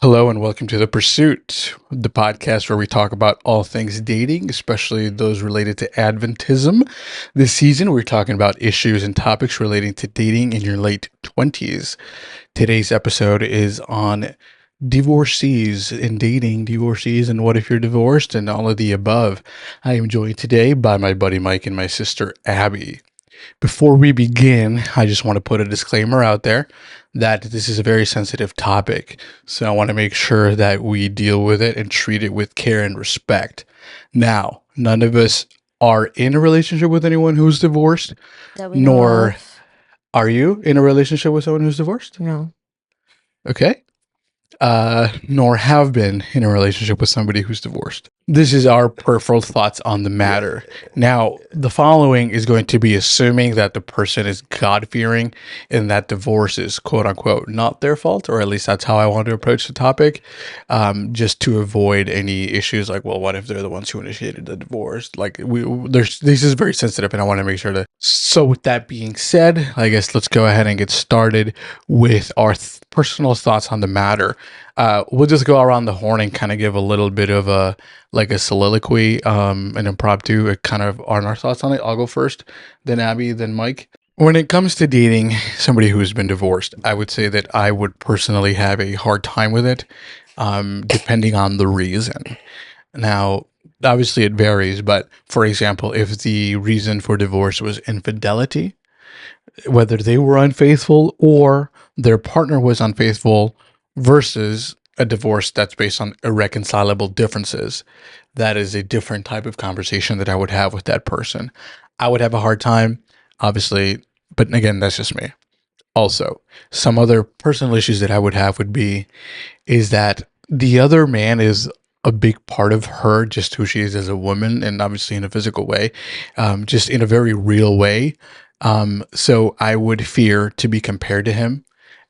Hello and welcome to The Pursuit, the podcast where we talk about all things dating, especially those related to Adventism. This season, we're talking about issues and topics relating to dating in your late 20s. Today's episode is on divorcees and dating, divorcees, and what if you're divorced, and all of the above. I am joined today by my buddy Mike and my sister Abby. Before we begin, I just want to put a disclaimer out there that this is a very sensitive topic. So I want to make sure that we deal with it and treat it with care and respect. Now, none of us are in a relationship with anyone who's divorced, That we know nor of. are you in a relationship with someone who's divorced? No. Okay. Nor have been in a relationship with somebody who's divorced. This is our peripheral thoughts on the matter. Now, the following is going to be assuming that the person is God-fearing and that divorce is quote unquote not their fault, or at least that's how I want to approach the topic, just to avoid any issues like, well, what if they're the ones who initiated the divorce? Like, this is very sensitive, and I want to make sure that. So, with that being said, I guess let's go ahead and get started with our personal thoughts on the matter. We'll just go around the horn and kind of give a little bit of a soliloquy, an impromptu, kind of on our thoughts on it. I'll go first, then Abby, then Mike. When it comes to dating somebody who's been divorced, I would say that I would personally have a hard time with it, depending on the reason. Now, obviously it varies, but for example, if the reason for divorce was infidelity, whether they were unfaithful or their partner was unfaithful versus a divorce that's based on irreconcilable differences, that is a different type of conversation that I would have with that person. I would have a hard time, obviously, but again, that's just me. Also, some other personal issues that I would have is that the other man is a big part of her, just who she is as a woman, and obviously in a physical way, just in a very real way. So I would fear to be compared to him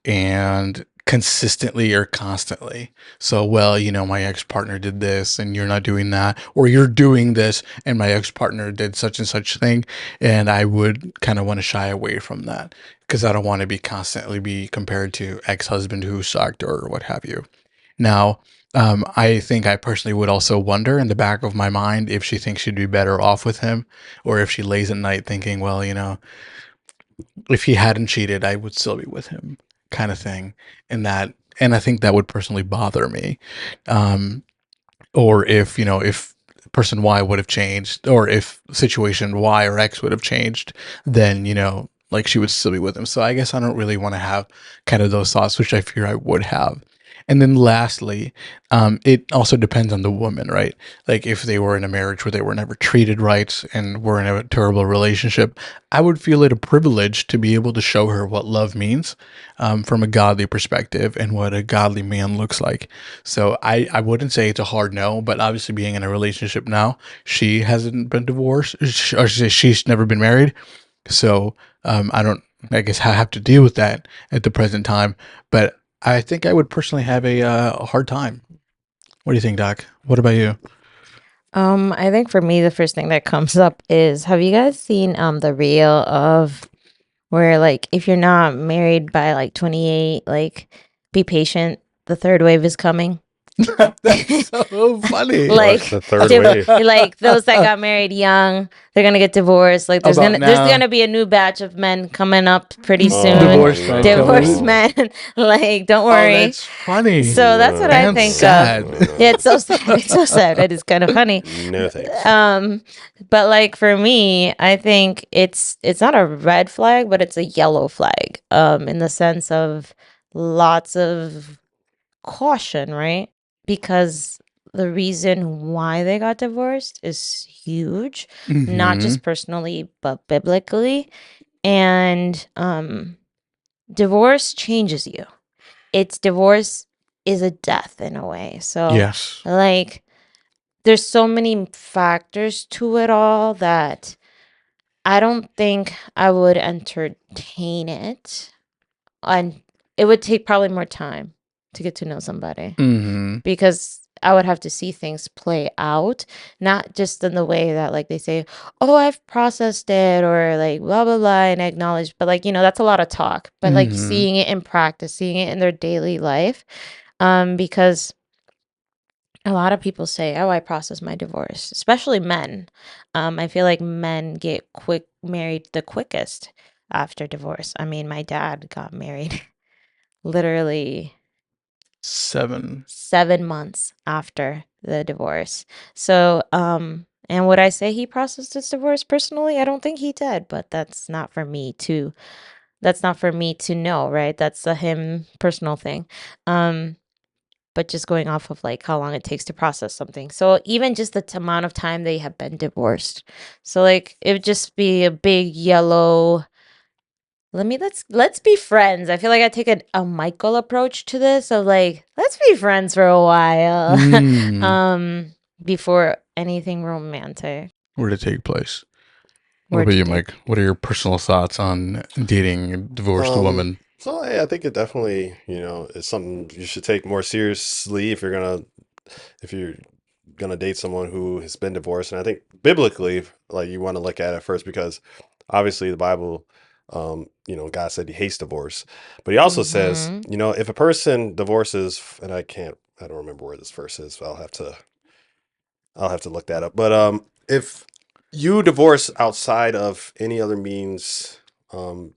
and consistently or constantly. So, well, my ex-partner did this and you're not doing that, or you're doing this and my ex-partner did such and such thing. And I would kind of want to shy away from that because I don't want to be constantly be compared to ex-husband who sucked or what have you. Now, I think I personally would also wonder in the back of my mind if she thinks she'd be better off with him, or if she lays at night thinking, well, if he hadn't cheated, I would still be with him, kind of thing. And I think that would personally bother me. Um, or if person Y would have changed, or if situation Y or X would have changed, then, like she would still be with him. So I guess I don't really want to have kind of those thoughts, which I fear I would have. And then lastly, it also depends on the woman, right? Like if they were in a marriage where they were never treated right and were in a terrible relationship, I would feel it a privilege to be able to show her what love means, from a godly perspective and what a godly man looks like. So I wouldn't say it's a hard no, but obviously being in a relationship now, she hasn't been divorced, or she's never been married. So I guess I have to deal with that at the present time. But I think I would personally have a hard time. What do you think, Doc? What about you? I think for me, the first thing that comes up is, have you guys seen the reel of where, like, if you're not married by like 28, like, be patient, the third wave is coming? That's so funny. Like, What's the third wave? like those that got married young, they're gonna get divorced. Like there's About there's now. gonna be a new batch of men coming up pretty soon. Divorced men Divorced coming. men. Like, don't Oh, worry. that's funny. So that's what I And think sad. of. Yeah, it's so sad. It's so sad. It is kind of funny. No thanks. But like for me, I think it's not a red flag, but it's a yellow flag. In the sense of lots of caution, right? Because the reason why they got divorced is huge, not Mhm. just personally, but biblically. And divorce changes you. Divorce is a death in a way. So Yes. like there's so many factors to it all that I don't think I would entertain it. And it would take probably more time to get to know somebody, Mm-hmm. because I would have to see things play out, not just in the way that like they say, oh, I've processed it, or like blah, blah, blah, and acknowledge. But like, that's a lot of talk. But like Mhm. seeing it in practice, seeing it in their daily life, Because a lot of people say, "Oh, I process my divorce," especially men. I feel like men get married the quickest after divorce. I mean, my dad got married literally 7 months after the divorce. So, and would I say he processed his divorce personally? I don't think he did, but that's not for me to know, right? That's a him personal thing. But just going off of like how long it takes to process something. So even just the amount of time they have been divorced. So like it would just be a big yellow. Let's be friends. I feel like I take a Michael approach to this of like, let's be friends for a while. Before anything romantic. Where to take place? What Where about to you, take- Mike? What are your personal thoughts on dating a divorced woman? So I think it definitely, is something you should take more seriously if you're gonna date someone who has been divorced. And I think biblically, like you want to look at it first because obviously the Bible, God said He hates divorce, but He also says, Mhm. if a person divorces, and I don't remember where this verse is. So I'll have to look that up. But if you divorce outside of any other means,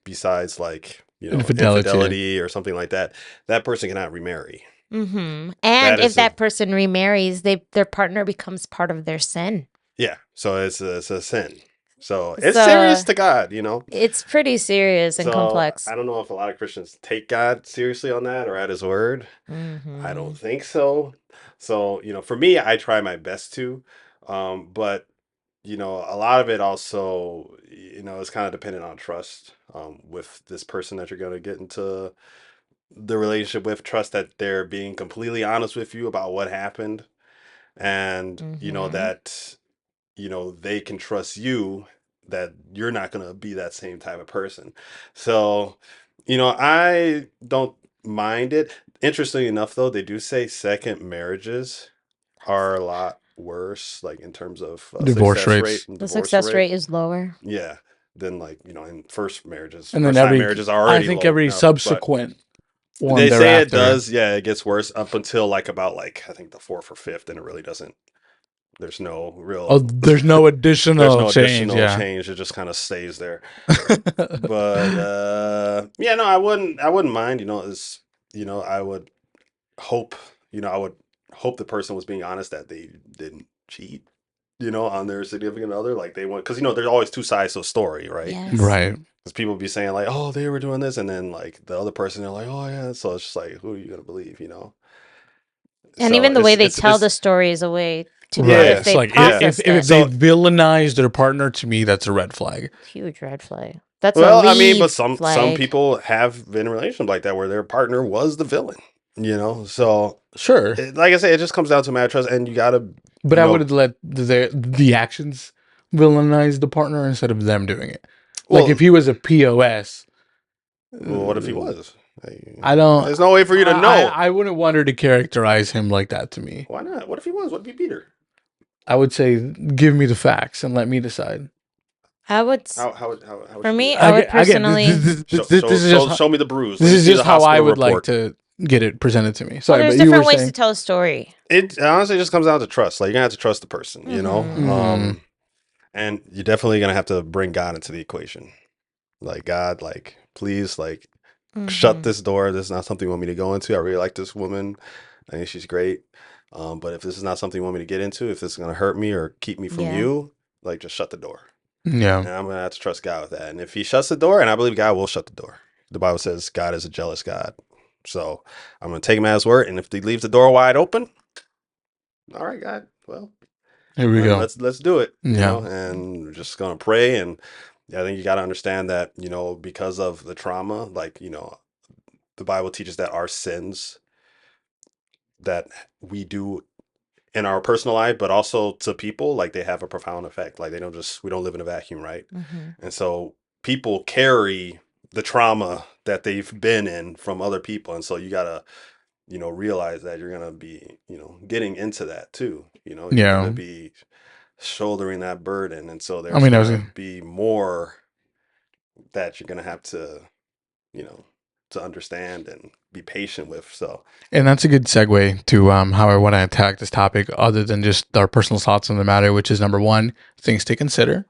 besides like Infidelity. infidelity or something like that, that person cannot remarry. And That if is a that person remarries, their partner becomes part of their sin. Yeah, so it's a sin. So it's serious So to God, it's pretty serious and So complex. I don't know if a lot of Christians take God seriously on that or at His word. I don't Mhm. think so. So, for me, I try my best to, but a lot of it also, is kind of dependent on trust, with this person that you're going to get into the relationship with. Trust that they're being completely honest with you about what happened, and Mhm. that they can trust you that you're not going to be that same type of person. So, I don't mind it. Interestingly enough, though, they do say second marriages are a lot worse, like in terms of Divorce success rate rates. and The divorce success rate. rate is lower. Yeah. Than like, in first marriages. And then First time marriages are I already think low every enough, but subsequent one they say it thereafter. does. Yeah, it gets worse up until like about like, I think the fourth or fifth, and it really doesn't. There's no Oh, real there's no there's additional no change. additional Yeah. change. It just kind of stays there. But yeah, no, I wouldn't mind, I would hope, I would hope the person was being honest that they didn't cheat, on their significant other. Like they want, because there's always two sides to a story, right? Yes. Right. Because people be saying like, oh, they were doing this, and then like the other person, they're like, oh yeah. So it's just like, who are you gonna believe? And So even the way they it's tell the story is a way to know Right. if yeah, It's they like yeah. if processed if it. they So villainize their partner, to me, that's a red flag. Huge red flag. That's a well, I mean, but leave some flag. people have been in relationships like that where their partner was the villain. So Sure. like I say, it just comes down to matter of trust, and you gotta, But I would let the actions villainize the partner instead of them doing it. Like if well, he was a POS, what if he uh, was? I don't. There's no way for you to know. I wouldn't want her to characterize him like that to me. Why not? What if he was? What if you beat her? I would say, give me the facts and let me decide. I would, How would for you do me, that? I would Again, personally. this is just Show me the bruise. this Let me is see just the how I hospital would like report. to get it presented to me. Well, Sorry, there's but you were different ways to saying tell a story. It honestly just comes down to trust. Like you're gonna have to trust the person, Mm-hmm. and you're definitely gonna have to bring God into the equation. Like God, like please, like shut Mm-hmm. this door. This is not something you want me to go into. I really like this woman. I think she's great. But if this is not something you want me to get into, if this is gonna hurt me or keep me from Yeah. you, like just shut the door. yeah, And I'm gonna have to trust God with that. And if He shuts the door, and I believe God will shut the door. The Bible says God is a jealous God. So I'm gonna take Him at His word. And if He leaves the door wide open, all right, God. Well, here we then go. let's do it. Yeah, And we're just gonna pray. And I think you got to understand that because of the trauma, like the Bible teaches that our sins that we do in our personal life, but also to people, like they have a profound effect. Like we don't live in a vacuum, right? Mm-hmm. And so people carry the trauma that they've been in from other people. And so you gotta, realize that you're gonna be, getting into that too. You're gonna yeah. be shouldering that burden. And so I there's mean, I was gonna be more that you're gonna have to, you know, to understand and be patient with. So And that's a good segue to how I want to attack this topic, other than just our personal thoughts on the matter, which is number one, things to consider.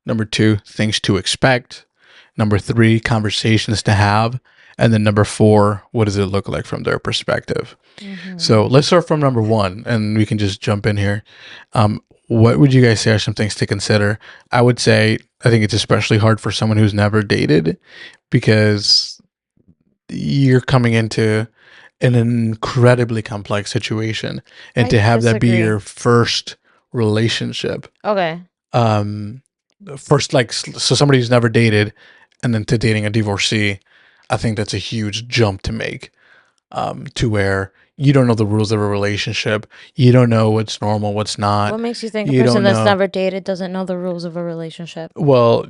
Number two, things to expect. Number three, conversations to have. And then number four, what does it look like from their perspective? So let's start from number one, and we can just jump in here. What would you guys say are some things to consider? I would say I think it's especially hard for someone who's never dated, because you're coming into an incredibly complex situation, and I to have that be disagree. your first relationship, Okay. first, like, so somebody who's never dated and then to dating a divorcee, I think that's a huge jump to make, to where you don't know the rules of a relationship, you don't know what's normal, what's not. What makes you think a You person don't that's know. never dated doesn't know the rules of a relationship? Well,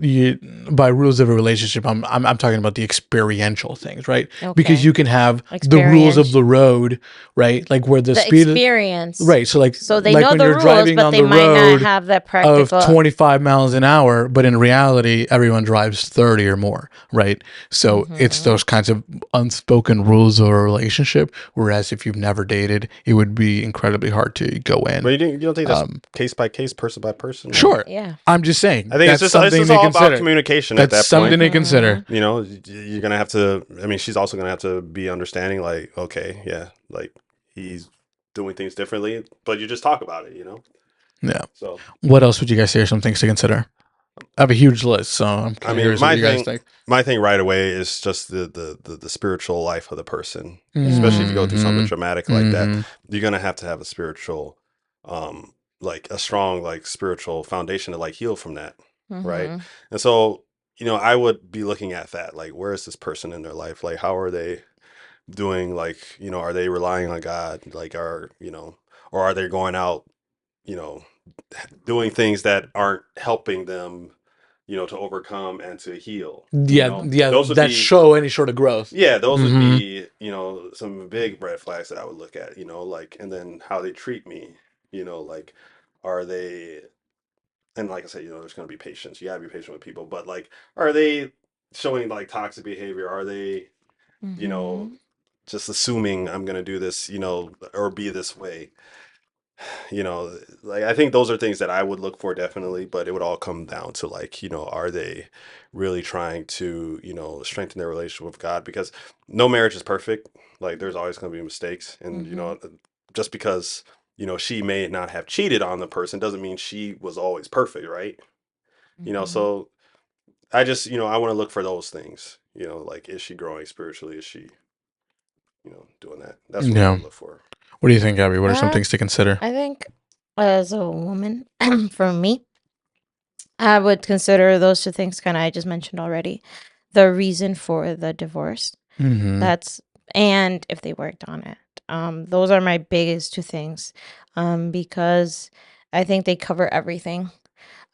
by rules of a relationship, I'm talking about the experiential things, right? Because Okay. you can have the rules of Experience. the road, right? Like where the The speed, experience. right? So So they like know when the you're rules, driving but on they the might not road have that of practical. 25 miles an hour, but in reality, everyone drives 30 or more, right? So it's those kinds of unspoken rules of a relationship. Whereas if you've never dated, it would be incredibly hard to go in. but you don't think that's case by case, person by person? Sure. Yeah. I'm just saying. I think that's it's something just to all about consider. communication That's at that something point. to consider. You know, you're gonna have to. I mean, she's also gonna have to be understanding. Like, okay, yeah, like he's doing things differently, but you just talk about it. You know. Yeah. So What else would you guys say are some things to consider? I have a huge list, so I'm I kind of mean, curious what you guys think. my thing right away is just the spiritual life of the person. Yeah. Especially if you go through something Mhm. traumatic like that, Mhm. you're gonna have to have a spiritual, like a strong like spiritual foundation to like heal from that, right? Mhm. And so, I would be looking at that, like, where is this person in their life? Like, how are they doing? Like, are they relying on God? Like, or are they going out, you know, doing things that aren't helping them, to overcome and to heal? Yeah, Those would that be, show any sort of growth. yeah, those would Mhm. be, some big red flags that I would look at, like, and then how they treat me, like, are they, and like I said, there's going to be patience. You got to be patient with people, but like, are they showing like toxic behavior? Are they, you know, Mhm. just assuming I'm going to do this, or be this way? Like, I think those are things that I would look for definitely, but it would all come down to like, are they really trying to, strengthen their relationship with God? Because no marriage is perfect. Like, there's always going to be mistakes, and just because she may not have cheated on the person doesn't mean she was always perfect, right? Mhm. So I just, I want to look for those things. Like, is she growing spiritually? Is she, doing that? That's what I Yeah. would look for. What do you think, Abby? What are some Uh, things to consider? I think as a woman, for me, I would consider those two things kind of I just mentioned already. The reason for the divorce. Mm-hmm. That's and if they worked on it. Those are my biggest two things. Because I think they cover everything.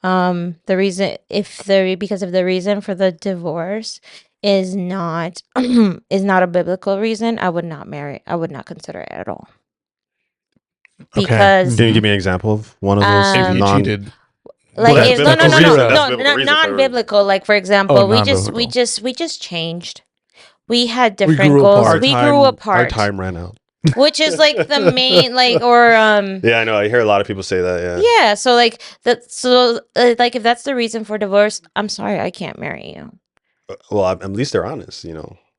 The reason because if the reason for the divorce is not is not a biblical reason, I would not marry. I would not consider it at all. Okay. Because Can you give me an example of one of those If he non? cheated, like That- if no no that's no zero. no That's no biblical reason not for. biblical. Like for Oh, example, non-biblical. we just changed. We had We different grew goals. apart. We grew Our apart, time ran out. which is like the main like or Yeah, I know. I hear a lot of people say that. Yeah. yeah. So like that. So like if that's the reason for divorce, I'm sorry, I can't marry you. Well, at least they're honest.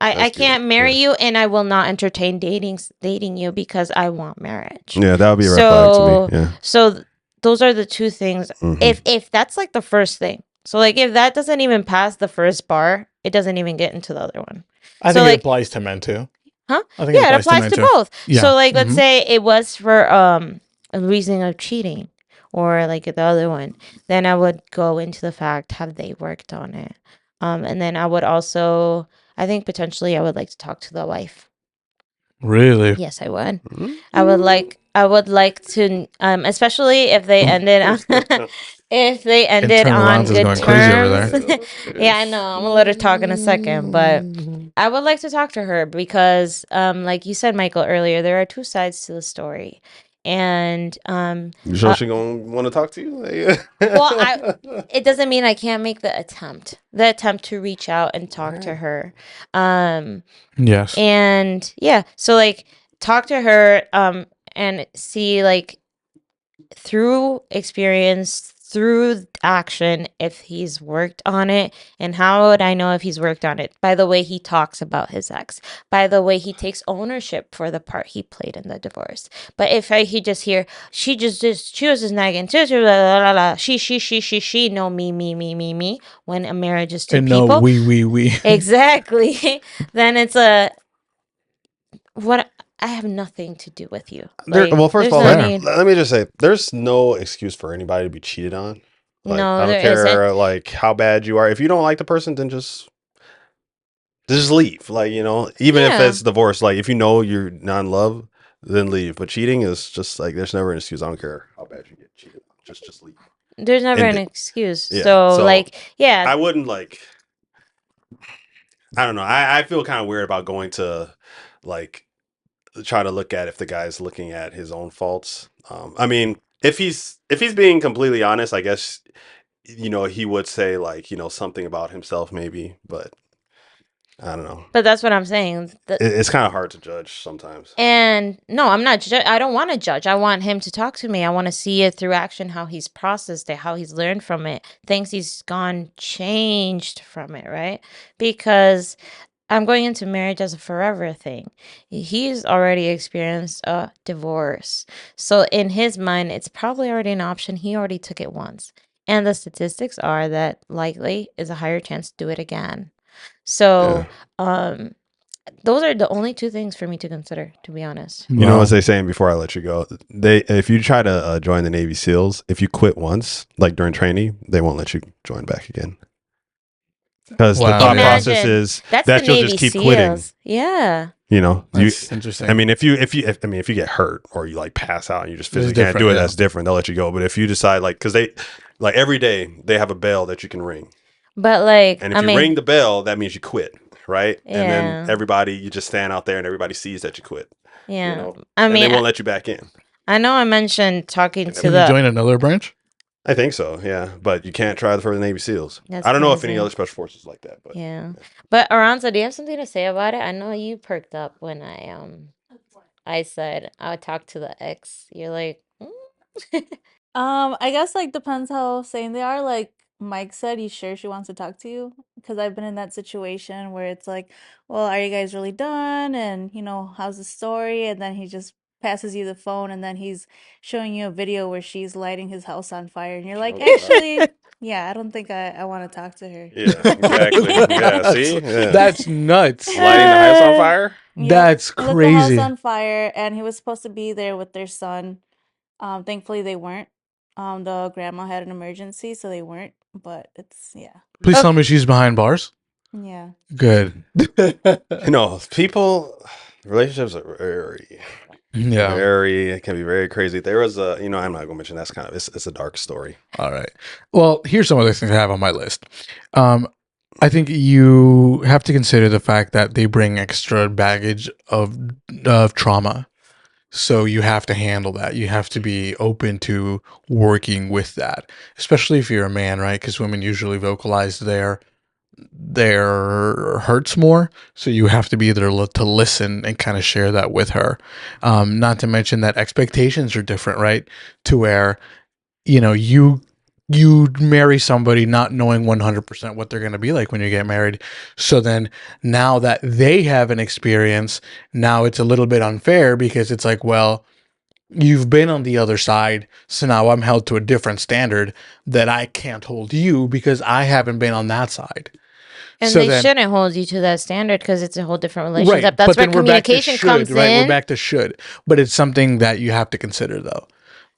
I That's good. can't marry Yeah. you, and I will not entertain dating you because I want marriage. Yeah, that would be a red flag to me. Yeah. So those are the two things. Mhm. If that's like the first thing, so like if that doesn't even pass the first bar, it doesn't even get into the other one. I So think it like, applies to men too. huh? I think Yeah, it applies applies men to too. both. Yeah. So like, let's Mhm. say it was for a reason of cheating, or like the other one, then I would go into the fact have they worked on it, and then I would also, I think potentially I would like to talk to the wife. Really? Yes, I would. Mhm. I would like to, especially if they ended on if they ended Internal on Lance is good going crazy over terms. there. Yeah, I know. I'm gonna let her talk in a second, but I would like to talk to her because, like you said, Michael, earlier, there are two sides to the story. And You sure she gonna want to talk to you? Well, it doesn't mean I can't make the attempt to reach out and talk to her. Yes. And yeah, so like talk to her and see like through experience, through action, if he's worked on it. And how would I know if he's worked on it? By the way he talks about his ex, by the way he takes ownership for the part he played in the divorce. But if he just hear she was just nagging, she, no, me, when a marriage is two And people, no, we. exactly, then it's what I have nothing to do with you. Well, first of all, there's no Fair. need. let me just say, there's no excuse for anybody to be cheated on. Like, No, I don't there care isn't. like how bad you are. If you don't like the person, then just leave. Like, even if Yeah. it's divorce, like if you know you're not in love, then leave. But cheating is just like there's never an excuse. I don't care how bad you get cheated on. Just leave. There's never End an it. excuse. Yeah. So, So like, yeah, I wouldn't like. I don't know. I feel kind of weird about going to like try to look at if the guy's looking at his own faults. I mean, if he's being completely honest, I guess he would say like something about himself maybe, but I don't know. but that's what I'm saying. It's kind of hard to judge sometimes. And no, I'm not. I don't want to judge. I want him to talk to me. I want to see it through action, how he's processed it, how he's learned from it, things he's gone changed from it, right? Because I'm going into marriage as a forever thing. He's already experienced a divorce. So in his mind, it's probably already an option. He already took it once. And the statistics are that likely is a higher chance to do it again. So, those are the only two things for me to consider, to be honest. You know what they saying before I let you go? If you try to join the Navy SEALs, if you quit once, like during training, they won't let you join back again. Because the thought process is That's that the you'll Navy just keep SEALs. quitting. Yeah. That's interesting. I mean, if you get hurt or you like pass out and you just physically can't do it, that's different. They'll let you go. But if you decide because they like every day they have a bell that you can ring. But like, and if you ring the bell, that means you quit, right? Yeah. And then you just stand out there and everybody sees that you quit. Yeah. I mean, they won't let you back in. I know I mentioned talking to Can you join another branch? I think so, yeah. But you can't try for the Navy SEALs. That's I don't know if crazy. any other special forces like that. But yeah. But Aranza, do you have something to say about it? I know you perked up when I said I would talk to the ex. You're like, I guess like depends how sane they are. Like Mike said, he's sure she wants to talk to you because I've been in that situation where it's like, well, are you guys really done? And how's the story? And then he just passes you the phone, and then he's showing you a video where she's lighting his house on fire, and you're like, actually, yeah, I don't think I want to talk to her. yeah, exactly. Yeah, see, yeah. That's nuts. Lighting the house on fire. That's Lit the house crazy. on fire, and he was supposed to be there with their son. Thankfully they weren't. The grandma had an emergency, so they weren't. But Please tell me she's behind bars. Yeah. Good. Relationships are very, it can be very crazy. There was I'm not going to mention. That's kind of it's a dark story. All right. Well, here's some other things I have on my list. I think you have to consider the fact that they bring extra baggage of trauma. So you have to handle that. You have to be open to working with that, especially if you're a man, right? Because women usually vocalize their hurts more. So you have to be there to listen and kind of share that with her. Not to mention that expectations are different, right? To where, you marry somebody not knowing 100% what they're going to be like when you get married. So then now that they have an experience, now it's a little bit unfair because it's like, well, you've been on the other side. So now I'm held to a different standard that I can't hold you because I haven't been on that side. And so they shouldn't hold you to that standard because it's a whole different relationship. Right, That's where communication comes in. Right, we're back to should. But it's something that you have to consider, though.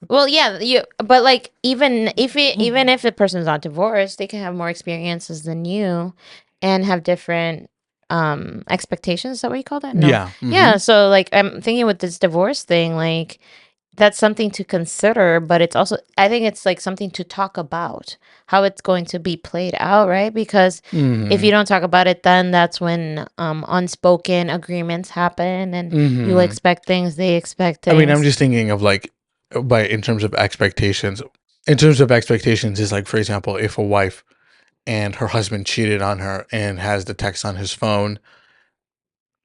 Well, yeah, but like even if the person's not divorced, they can have more experiences than you, and have different expectations. Is that what you call that? No. Yeah. Mm-hmm. Yeah. So like I'm thinking with this divorce thing, like that's something to consider, but it's also I think it's like something to talk about how it's going to be played out, right? Because if you don't talk about it, then that's when unspoken agreements happen, and you expect things, they expect things. I mean, I'm just thinking of like in terms of expectations, is like, for example, if a wife and her husband cheated on her and has the text on his phone,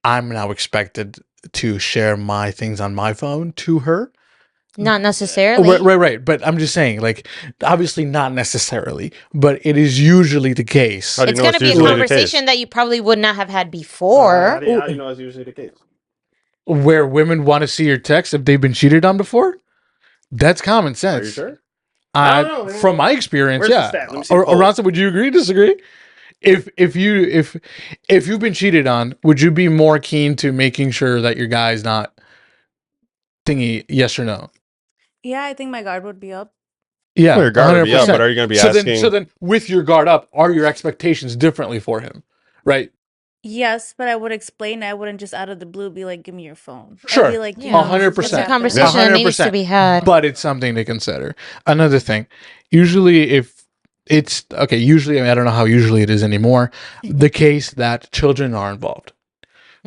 I'm now expected to share my things on my phone to her. Not Oh, necessarily. right. But I'm just saying, like, obviously not necessarily, but it is usually the case. How do you It's know going to it's be a usually the case? conversation that you probably would not have had How before. do you know it's usually the case? Where women want to see your text if they've been cheated on before? That's common Are sense. you sure? I don't know, man. From my experience, Where's the yeah. stat? Let me see the poll. Aranza, would you agree? Disagree? If you've been cheated on, would you be more keen to making sure that your guy's not thingy? Yes or no? Yeah, I think my guard would be up. Yeah, Well, your guard would be up, 100%. but are you going to be so asking? then, with your guard up, are your expectations differently for him? Right? Yes, but I would explain. I wouldn't just out of the blue be like, "Give me your phone." I'd Sure. be like, you Yeah. know, this 100%. It's a happened. conversation that needs to 100%. be had. But it's something to consider. Another thing, usually if it's okay, usually I don't know how usually it is anymore. The case that children are involved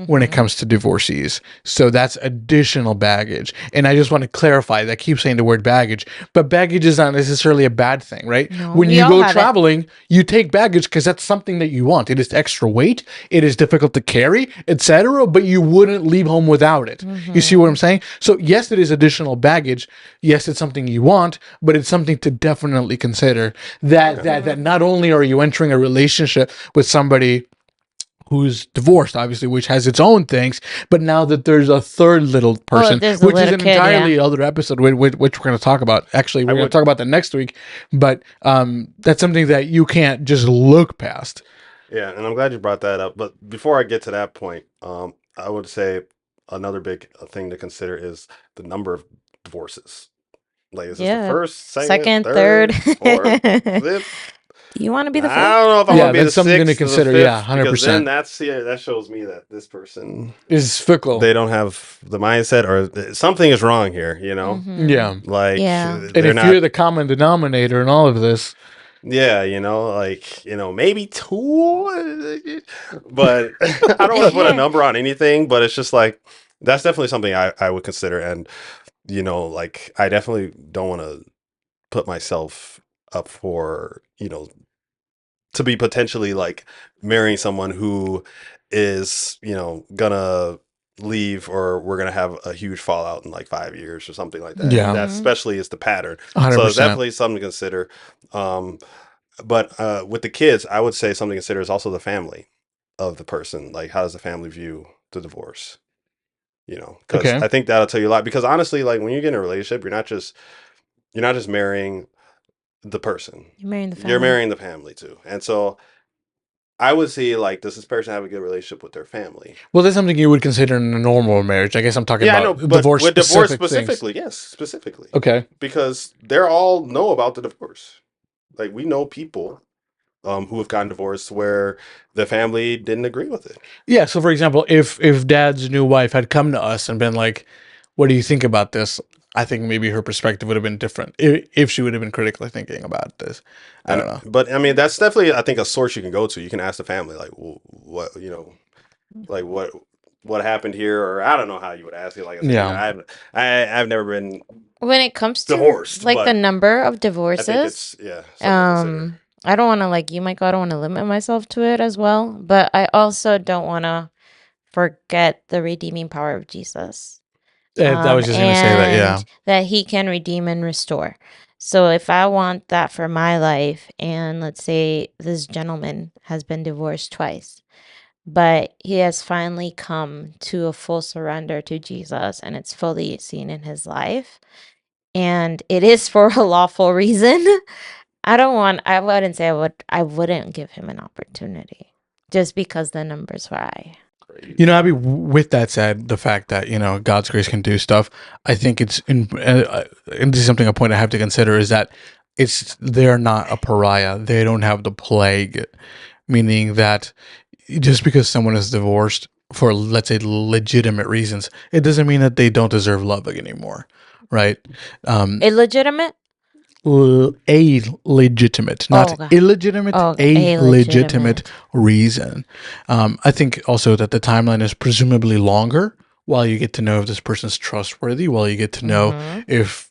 when it Mhm. comes to divorcees. So that's additional baggage. And I just want to clarify that I keep saying the word baggage, but baggage is not necessarily a bad thing, right? No, When we you all go have it. traveling, you take baggage because that's something that you want. It is extra weight, it is difficult to carry, etc., but you wouldn't leave home without it. You see what I'm saying? So yes, it is additional baggage. Yes, it's something you want, but it's something to definitely consider that not only are you entering a relationship with somebody who's divorced, obviously, which has its own things, but now that there's a third little person, there's a which is little an kid, entirely other episode, which we're going to talk about. Actually, we're going to would- talk about that next week, but that's something that you can't just look past. Yeah, and I'm glad you brought that up. But before I get to that point, I would say another big thing to consider is the number of divorces. Like, is this Yeah. the first, Second, third, third. fourth, fifth? You want to be the I fifth? don't know if I Yeah, want to be the that's something to sixth or the consider. fifth, Yeah, because then 100%. that shows me that this person, Is fickle. they don't have the mindset, or something is wrong here. You know, Mhm. Yeah. like Yeah. And they're if not. you're the common denominator in all of this, Yeah, maybe two, but I don't want to put a number on anything, but it's just like, that's definitely something I would consider. And, like, I definitely don't want to put myself up for, to be potentially like marrying someone who is, gonna leave, or we're gonna have a huge fallout in like 5 years or something like that. Yeah. That especially is the pattern. 100%. So it's definitely something to consider. But with the kids, I would say something to consider is also the family of the person. Like, how does the family view the divorce? Because Okay. I think that'll tell you a lot. Because honestly, like, when you get in a relationship, you're not just marrying the person. You're marrying the family. You're marrying the family too. And so I would see, like, does this person have a good relationship with their family? Well, that's something you would consider in a normal marriage. I guess I'm talking Yeah, I about know, but divorce with divorce specific things. specifically, yes, specifically. Okay. Because they're all know about the divorce. Like, we know people who have gotten divorced where the family didn't agree with it. Yeah. So, for example, if Dad's new wife had come to us and been like, "What do you think about this?" I think maybe her perspective would have been different if she would have been critically thinking about this. I don't know. But I mean, that's definitely, I think, a source you can go to. You can ask the family, like, what, like what happened here, or I don't know how you would ask it. Like I said, Yeah. I've never been When it comes to divorced, like but the number of I think divorces, it's something to consider. I don't want to, like you, Michael, I don't want to limit myself to it as well, but I also don't want to forget the redeeming power of Jesus. I was just going to say that. Yeah. And that he can redeem and restore. So if I want that for my life, and let's say this gentleman has been divorced twice, but he has finally come to a full surrender to Jesus, and it's fully seen in his life, and it is for a lawful reason. I wouldn't give him an opportunity just because the numbers were high. Abby, with that said, the fact that, God's grace can do stuff, I think it's, and this is something, a point I have to consider is that they're not a pariah. They don't have the plague, meaning that just because someone is divorced for, let's say, legitimate reasons, it doesn't mean that they don't deserve love anymore, right? Illegitimate? A legitimate, not illegitimate, a legitimate reason. I think also that the timeline is presumably longer while you get to know if this person's trustworthy, while you get to know Mhm. if,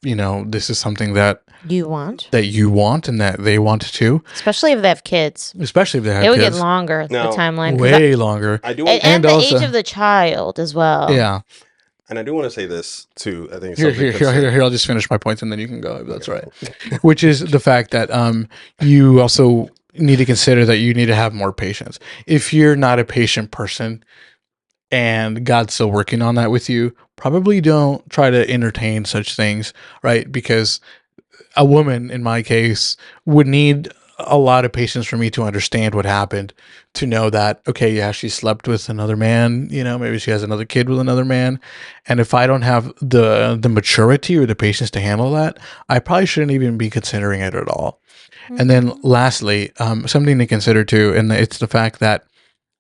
this is something that You want, you want and that they want too, especially if they have kids. especially if they It have would get kids. longer, the Now, timeline, 'cause Way longer. I do want, and the age also, of the child as well. yeah. and I do want to say this too. I think it's Here, something here. I'll just finish my points and then you can go if that's Okay. right. Which is the fact that you also need to consider that you need to have more patience. If you're not a patient person and God's still working on that with you, probably don't try to entertain such things, right? Because a woman, in my case, would need a lot of patience for me to understand what happened, to know that, okay, yeah, she slept with another man, maybe she has another kid with another man. And if I don't have the maturity or the patience to handle that, I probably shouldn't even be considering it at all. And then Mhm. lastly, something to consider too, and it's the fact that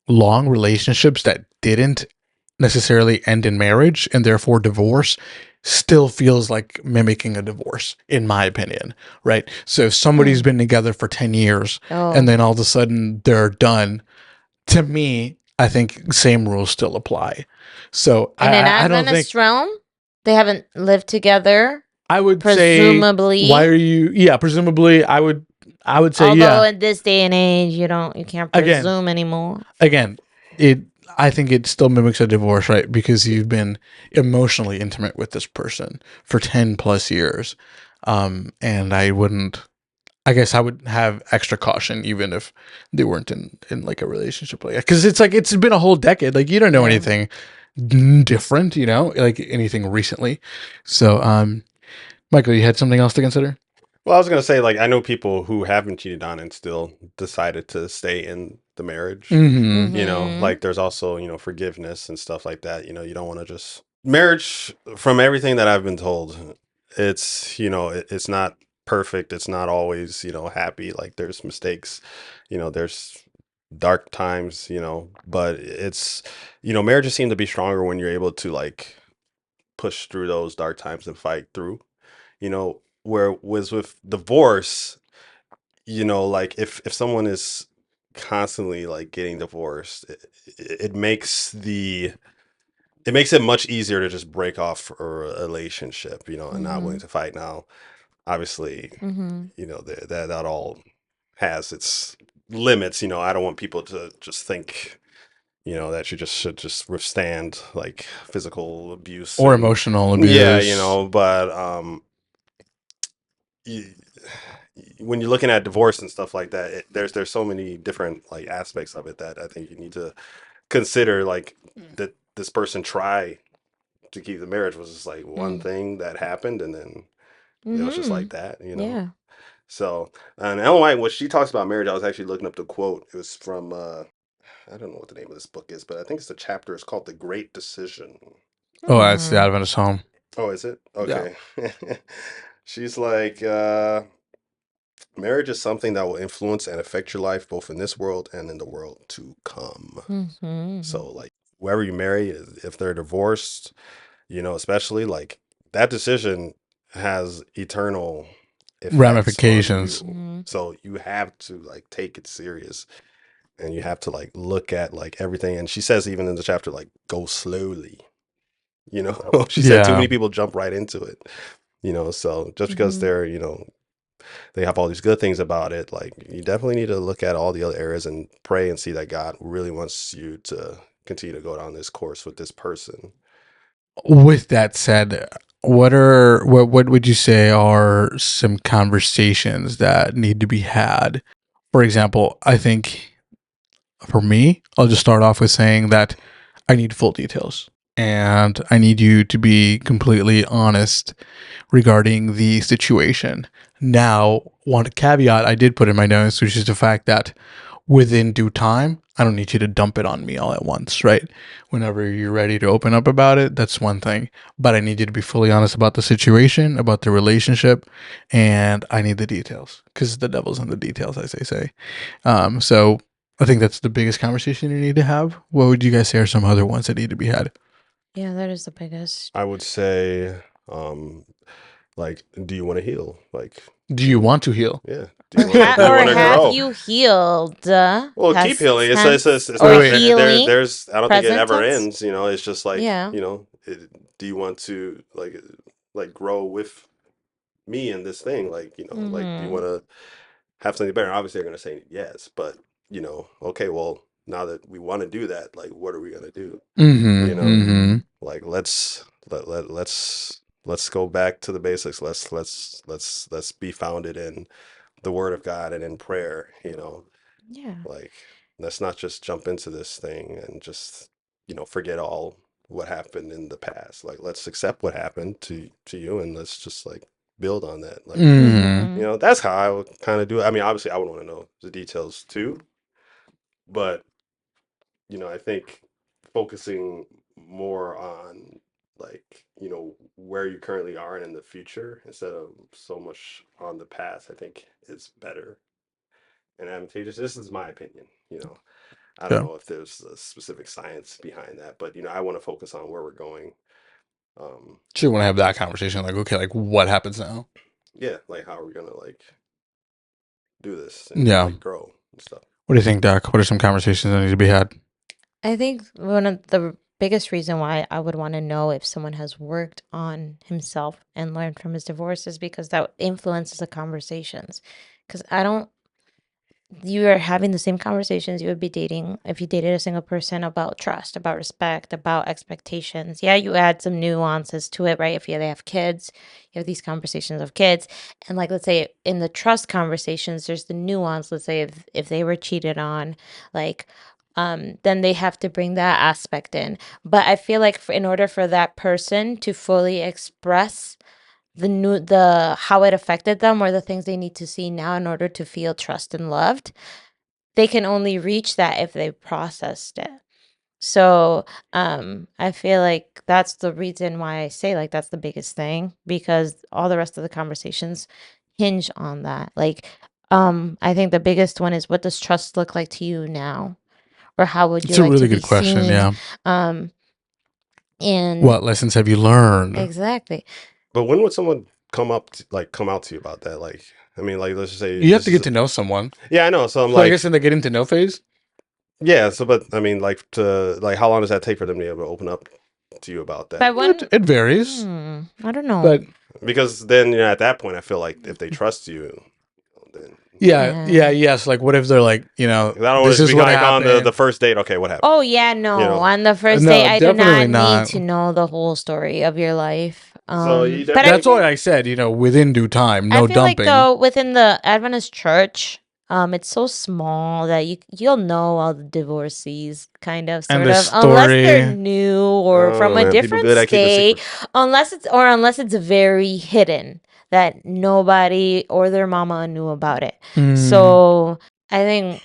long relationships that didn't necessarily end in marriage and therefore divorce still feels like mimicking a divorce, in my opinion, right? So if somebody's been together for 10 years Oh, and then all of a sudden they're done, to me, I think same rules still apply. So in an I don't think, Adventist realm, they haven't lived together, I would say, presumably. why are you, presumably I would say, Although yeah, in this day and age, you can't again, presume anymore. it I think it still mimics a divorce, right? Because you've been emotionally intimate with this person for 10 plus years. And I guess I would have extra caution even if they weren't in like a relationship like that. Because it's like it's been a whole decade. Like you don't know Yeah. anything different, like anything recently. So Michael, you had something else to consider? Well, I was gonna say, like, I know people who haven't cheated on and still decided to stay in the marriage. Mm-hmm. Mhm. Like there's also, forgiveness and stuff like that. You don't want to just marriage, from everything that I've been told, it's, it's not perfect. It's not always, happy. Like there's mistakes, there's dark times, but it's, marriages seem to be stronger when you're able to like push through those dark times and fight through, where was with divorce, like if someone is constantly like getting divorced, it makes it much easier to just break off a relationship, and not willing to fight. Now, obviously, Mhm. that all has its limits. I don't want people to just think, that you just should just withstand like physical abuse Or and emotional yeah, abuse. but y- when you're looking at divorce and stuff like that, there's so many different like aspects of it that I think you need to consider. Like that this person try to keep the marriage was just like one Mm. thing that happened, and then it was just like Mhm. that. Yeah. So, and Ellen White, when she talks about marriage, I was actually looking up the quote. It was from I don't know what the name of this book is, but I think it's the chapter. It's called "The Great Decision." Oh, that's the Mhm. Adventist home. Oh, is it? Yeah. Okay. She's like, marriage is something that will influence and affect your life both in this world and in the world to come. Mhm. So, like, whoever you marry, if they're divorced, especially like that decision has eternal effects on Ramifications. you. Mhm. So you have to like take it serious, and you have to like look at like everything. And she says even in the chapter, like, go slowly. She said too Yeah. many people jump right into it. So just because Mhm. they have all these good things about it, like you definitely need to look at all the other areas and pray and see that God really wants you to continue to go down this course with this person. With that said, what would you say are some conversations that need to be had? For example, I think for me, I'll just start off with saying that I need full details and I need you to be completely honest regarding the situation. Now, one caveat I did put in my notes, which is the fact that within due time, I don't need you to dump it on me all at once, right? Whenever you're ready to open up about it, that's one thing. But I need you to be fully honest about the situation, about the relationship, and I need the details because the devil's in the details, as they say. So I think that's the biggest conversation you need to have. What would you guys say are some other ones that need to be had? Yeah, that is the biggest. I would say, um, Like, do you want to heal? Like, Do you want to heal? yeah. Do you Or, want or to have grow? you healed? Well, keep Past healing. tense It's or not Wait, wait. healing? there's I don't think it Present ever tense? ends. You know, it's just like Yeah. do you want to like grow with me in this thing? Like like do you Mm-hmm. want to have something better? Obviously, they're gonna say yes, but okay, well now that we want to do that, like what are we gonna do? Mm-hmm. You know, Mm-hmm. like let's go back to the basics. Let's be founded in the Word of God and in prayer. Yeah. Like, let's not just jump into this thing and just, forget all what happened in the past. Like, let's accept what happened to you and let's just like build on that. Like, Mm-hmm. Mm-hmm. that's how I would kind of do it. I mean, obviously, I would want to know the details too, but I think focusing more on like, where you currently are and in the future instead of so much on the past, I think is better and advantageous. This is my opinion. I don't Yeah. know if there's a specific science behind that, but I want to focus on where we're going. So you want to have that conversation, like, okay, like what happens now? Yeah, like how are we gonna like do this and Yeah. like grow and stuff. What do you think, Doc? What are some conversations that need to be had? I think one of the biggest reason why I would want to know if someone has worked on himself and learned from his divorce is because that influences the conversations. Because you are having the same conversations you would be dating if you dated a single person about trust, about respect, about expectations. Yeah, you add some nuances to it, right? If they have kids, you have these conversations of kids. And like, let's say in the trust conversations, there's the nuance. Let's say if they were cheated on, like, then they have to bring that aspect in. But I feel like in order for that person to fully express the how it affected them or the things they need to see now in order to feel trust and loved, they can only reach that if they processed it. So I feel like that's the reason why I say like that's the biggest thing, because all the rest of the conversations hinge on that. Like I think the biggest one is, what does trust look like to you now, or how would you It's a like to really be good question. seen? Yeah. And What lessons have you learned? exactly. But when would someone come out to you about that? Like, I mean, like let's just say You have this to is get to know someone. yeah, I know. So I'm So I like, guess in the getting to know phase. yeah. So, but I mean, like how long does that take for them to be able to open up to you about By that? when It varies, I don't know. but Because then at that point, I feel like if they trust you, then Yeah. yes. Like, what if they're like, that'll this always is be what like on the happened? first date. Okay, what happened? Oh yeah, no. know? On the first No, date, I do definitely not need not. to know the whole story of your life. So you But I definitely That's why feel, I said, within due time, I no feel like dumping. though within the Adventist church, it's so small that you'll know all the divorcees, kind of, And sort the of, unless they're story. new I or don't from know, a man. People different good at keeping state, secrets. unless it's very hidden that nobody or their mama knew about it. Mm, So I think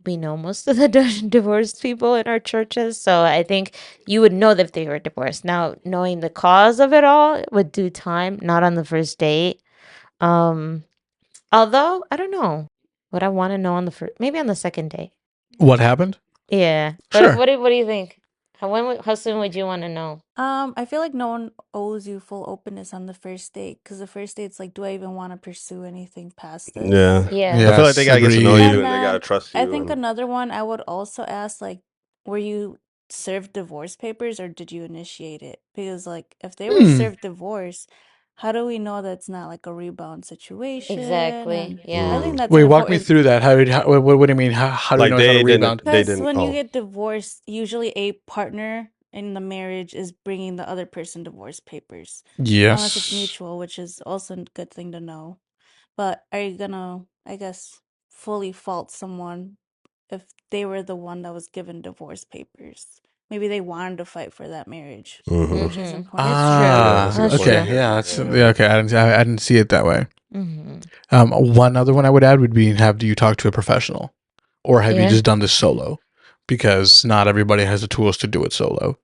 we know most of the divorced people in our churches, so I think you would know that if they were divorced. Now, knowing the cause of it all would do time, not on the first date. Um, Although I don't know, would I want to know on the first, maybe on the second date. what happened? Yeah, but Sure. what do you think? How soon would you want to know? I feel like no one owes you full openness on the first date, because the first date's like, do I even want to pursue anything past this? Yeah. Yeah. I feel like they Yes, gotta get to know agreed. you And and they gotta then trust I you. think And another one I would also ask, like, were you served divorce papers or did you initiate it? Because, like, if they were Hmm. served divorce, how do we know that's not like a rebound situation? Exactly. And I Yeah. think that's Wait, an walk me important. through that. What do you mean? How do we like know it's not a they rebound? they Because didn't. when you Oh, get divorced, usually a partner in the marriage is bringing the other person divorce papers, unless it's Yes. mutual, which is also a good thing to know. But are you gonna, I guess, fully fault someone if they were the one that was given divorce papers? Maybe they wanted to fight for that marriage, which is Mm-hmm. important It's to true. yeah, Ah, that's a good That's point. okay. true. Yeah, that's Yeah. yeah, okay. I didn't see it that way. Mm-hmm. One other one I would add would be, do you talk to a professional, or have you Yeah. just done this solo? Because not everybody has the tools to do it solo.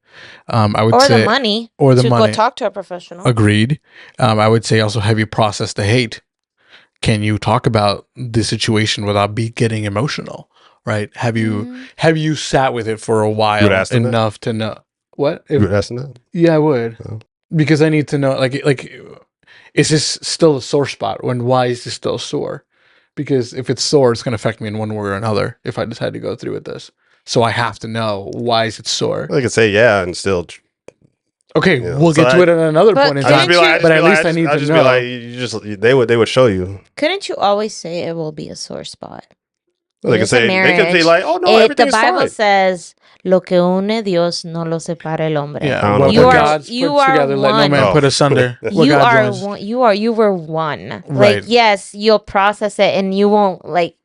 I would Or say, the money or the to money. go talk to a professional. Agreed. I would say also, have you processed the hate? Can you talk about the situation without getting emotional? Right? Have you sat with it for a You would while ask them that? enough to know what? You would ask them that? Yeah, I would, Oh. because I need to know. Like is this still a sore spot? When why is this still sore? Because if it's sore, it's going to affect me in one way or another if I decide to go through with this. So I have to know, why is it sore? They could say yeah and still. Okay, Yeah, we'll so get to it at another But point in I just time. be like, I just But be at like, least I need I to just know. be like, you just they would show you. Couldn't you always say it will be a sore spot? They could It's a say they could say marriage. like, oh no, The everything is Bible fine. says, "Lo que une Dios no lo separa el hombre." Yeah, I don't know what what that God's you puts are together, let no one. man Oh. put asunder. What You God are joins. one. You were one. Right. Like, yes, you'll process it, and you won't like.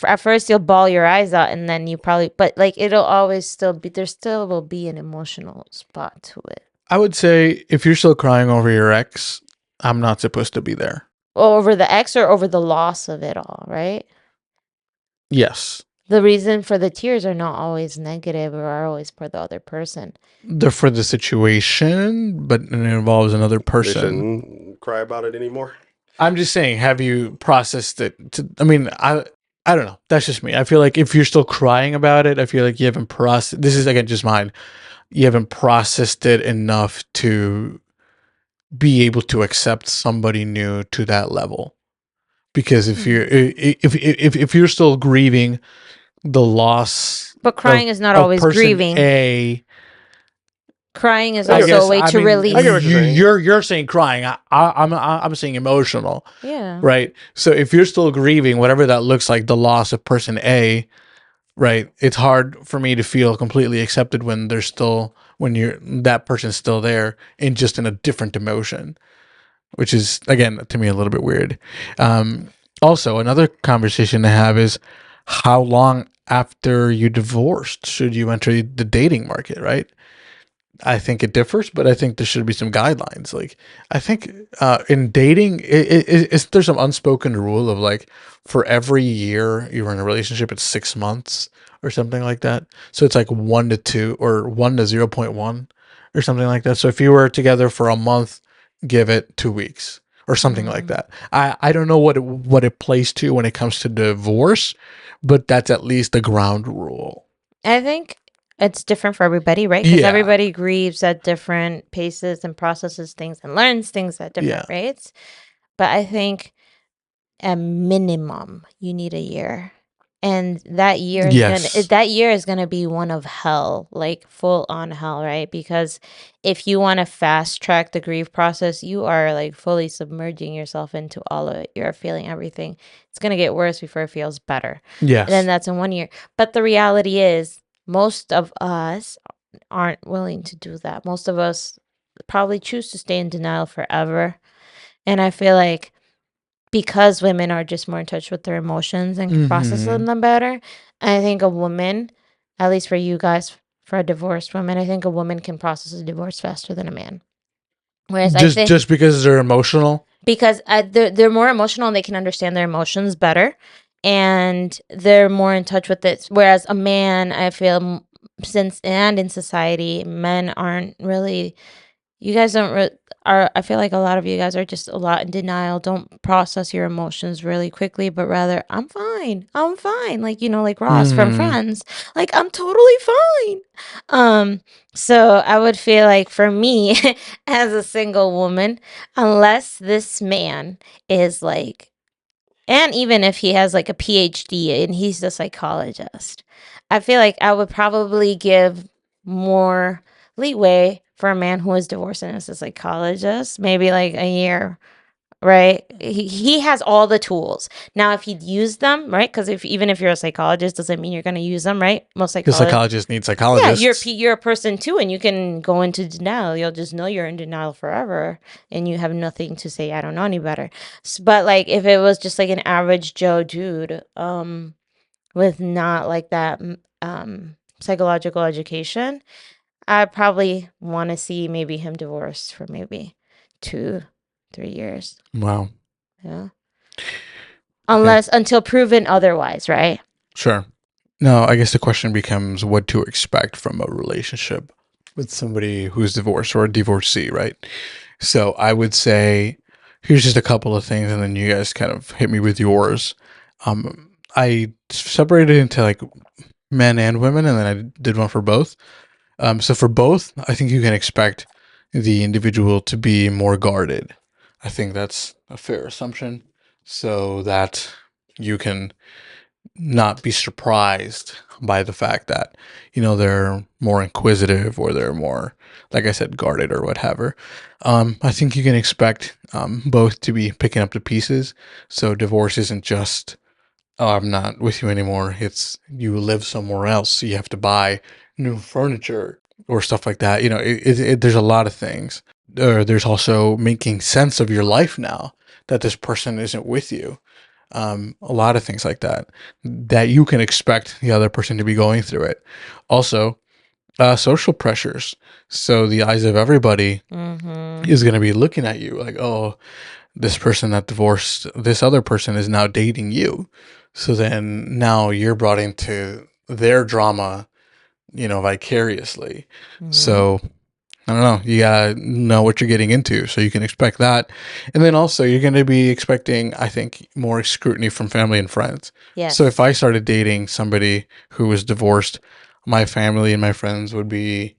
At first, you'll bawl your eyes out, and then you probably. But like, it'll always still be. There still will be an emotional spot to it. I would say if you're still crying over your ex, I'm not supposed to be there. Over the ex or over the loss of it all, right? Yes. The reason for the tears are not always negative or are always for the other person. They're for the situation, but it involves another They person. shouldn't cry about it anymore. I'm just saying, have you processed it? I mean, I don't know. That's just me. I feel like if you're still crying about it, I feel like you haven't processed. This is, again, just mine. You haven't processed it enough to be able to accept somebody new to that level. Because if you're if you're still grieving the loss, But crying is not of always person grieving. A, Crying is I also guess- a way I to mean, release. I get what you're saying. You're saying crying. I'm saying emotional, Yeah. right? So if you're still grieving, whatever that looks like, the loss of person A, right? It's hard for me to feel completely accepted when there's still that person's still there and just in a different emotion, which is, again, to me a little bit weird. Also, another conversation to have is how long after you divorced should you enter the dating market, right? I think it differs, but I think there should be some guidelines. Like, I think in dating, there's some unspoken rule of like, for every year you're in a relationship, it's 6 months or something like that. So it's like 1 to 2 or 1 to 0.1 or something like that. So if you were together for a month, give it 2 weeks or something like that. I don't know what it plays to when it comes to divorce, but that's at least the ground rule. I think it's different for everybody, right? Because Yeah. everybody grieves at different paces and processes things and learns things at different Yeah. rates. But I think at minimum you need a year. And that year is Yes. gonna be one of hell, like full on hell, right? Because if you want to fast track the grief process, you are like fully submerging yourself into all of it. You're feeling everything. It's gonna get worse before it feels better. Yes. And then that's in 1 year. But the reality is, most of us aren't willing to do that. Most of us probably choose to stay in denial forever. And I feel like because women are just more in touch with their emotions and can process Mhm. them better, I think a woman, at least for you guys, for a divorced woman, I think a woman can process a divorce faster than a man. Whereas I think just because they're emotional. because they're more emotional and they can understand their emotions better, and they're more in touch with it. Whereas a man, I feel, since and in society, men aren't really. You guys are. I feel like a lot of you guys are just a lot in denial. Don't process your emotions really quickly, but rather, I'm fine. I'm fine. Like, like Ross from Mhm. Friends. Like, I'm totally fine. So I would feel like for me, as a single woman, unless this man is like, and even if he has like a PhD and he's a psychologist, I feel like I would probably give more leeway for a man who is divorced and is a psychologist, maybe like a year, right? He has all the tools. Now, if he'd use them, right? Because even if you're a psychologist, doesn't mean you're going to use them, right? Most Because psychologists. psychologists need Yeah, psychologists. you're a person too, and you can go into denial. You'll just know you're in denial forever, and you have nothing to say. I don't know any better. But like, if it was just like an average Joe dude, with not like that psychological education, I probably want to see maybe him divorced for maybe 2-3 years. Wow. Yeah. Until proven otherwise, right? Sure. No, I guess the question becomes what to expect from a relationship with somebody who's divorced or a divorcee, right? So I would say, here's just a couple of things, and then you guys kind of hit me with yours. I separated into like men and women, and then I did one for both. So for both, I think you can expect the individual to be more guarded. I think that's a fair assumption, so that you can not be surprised by the fact that, they're more inquisitive or they're more, like I said, guarded or whatever. I think you can expect both to be picking up the pieces. So divorce isn't just, oh, I'm not with you anymore. It's you live somewhere else, so you have to buy new furniture or stuff like that. There's a lot of things. There's also making sense of your life now that this person isn't with you. A lot of things like that you can expect the other person to be going through it. Also, social pressures. So the eyes of everybody Mm-hmm. is going to be looking at you like, oh, this person that divorced this other person is now dating you. So then now you're brought into their drama, vicariously. Mm-hmm. So I don't know. You gotta know what you're getting into, so you can expect that. And then also, you're going to be expecting, I think, more scrutiny from family and friends. Yes. So if I started dating somebody who was divorced, my family and my friends would be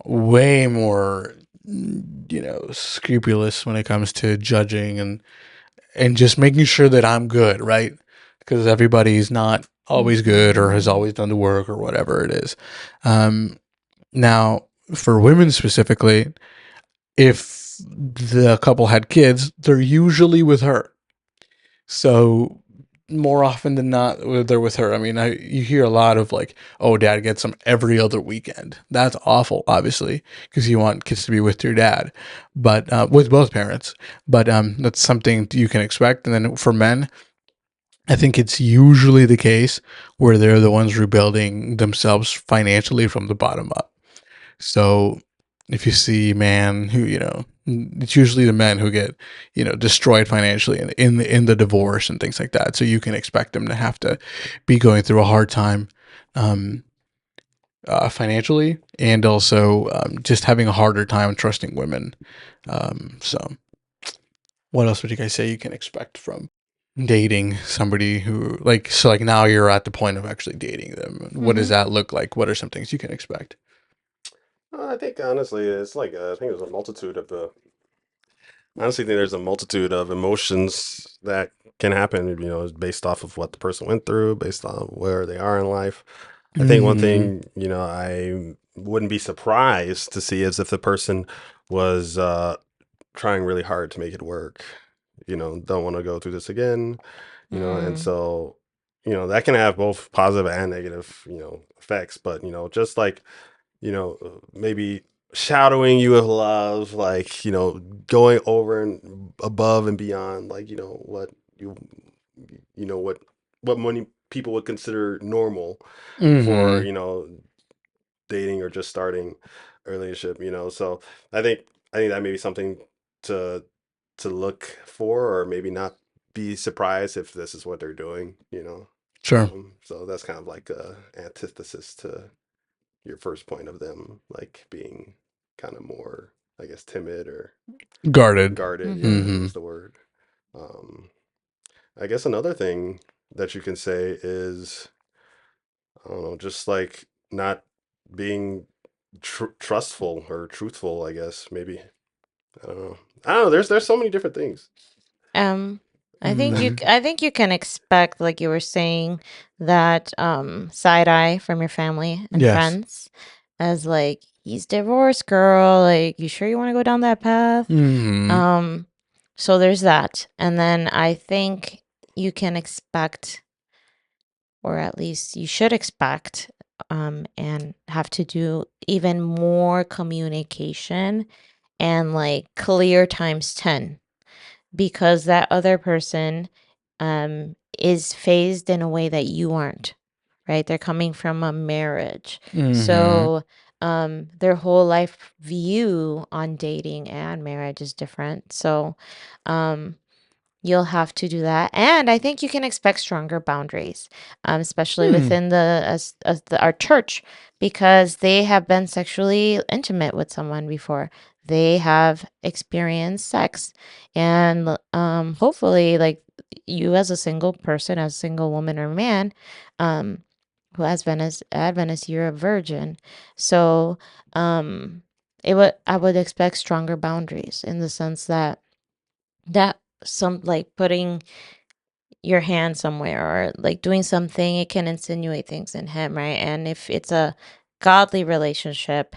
way more, scrupulous when it comes to judging and just making sure that I'm good, right? Because everybody's not always good or has always done the work or whatever it is. Now, for women specifically, if the couple had kids, they're usually with her. So more often than not, they're with her. I mean, you hear a lot of like, oh, dad gets them every other weekend. That's awful, obviously, because you want kids to be with your dad, but with both parents. But that's something you can expect. And then for men, I think it's usually the case where they're the ones rebuilding themselves financially from the bottom up. So if you see man who, it's usually the men who get, destroyed financially in the divorce and things like that. So you can expect them to have to be going through a hard time um, financially, and also just having a harder time trusting women. So what else would you guys say you can expect from dating somebody who like now you're at the point of actually dating them? What does that look like? What are some things you can expect? I think honestly, it's like I think there's a multitude of honestly think there's a multitude of emotions that can happen. Based off of what the person went through, based on where they are in life. I think one Mhm. thing I wouldn't be surprised to see is if the person was trying really hard to make it work. Don't want to go through this again. And so that can have both positive and negative effects. But just like maybe shadowing you with love, like, going over and above and beyond, like, what you, you know, what many people would consider normal for, Mhm. dating or just starting a relationship, So I think, that may be something to, look for, or maybe not be surprised if this is what they're doing. Sure. So that's kind of like a antithesis to your first point of them like being kind of more, I guess, timid or Guarded. guarded. Yeah, Mhm. is the word. Um, I guess another thing that you can say is, I don't know, just like not being trustful or truthful. I guess maybe I don't know. I don't know. There's so many different things. Um, Mhm. I think you can expect, like you were saying, that side eye from your family and Yes. friends, as like, he's divorced, girl. Like, you sure you want to go down that path? Mhm. Um, so there's that, and then I think you can expect, or at least you should expect, and have to do even more communication and like clear times 10, because that other person is phased in a way that you aren't, right? They're coming from a marriage. Mhm. So their whole life view on dating and marriage is different. So um you'll have to do that. And I think you can expect stronger boundaries, especially Hmm. within our church, because they have been sexually intimate with someone before. They have experienced sex. And hopefully, like, you as a single person, as a single woman or man, um, who has been as Adventist, you're a virgin. So I would expect stronger boundaries, in the sense that that some like putting your hand somewhere or like doing something, it can insinuate things in him, right? And if it's a godly relationship,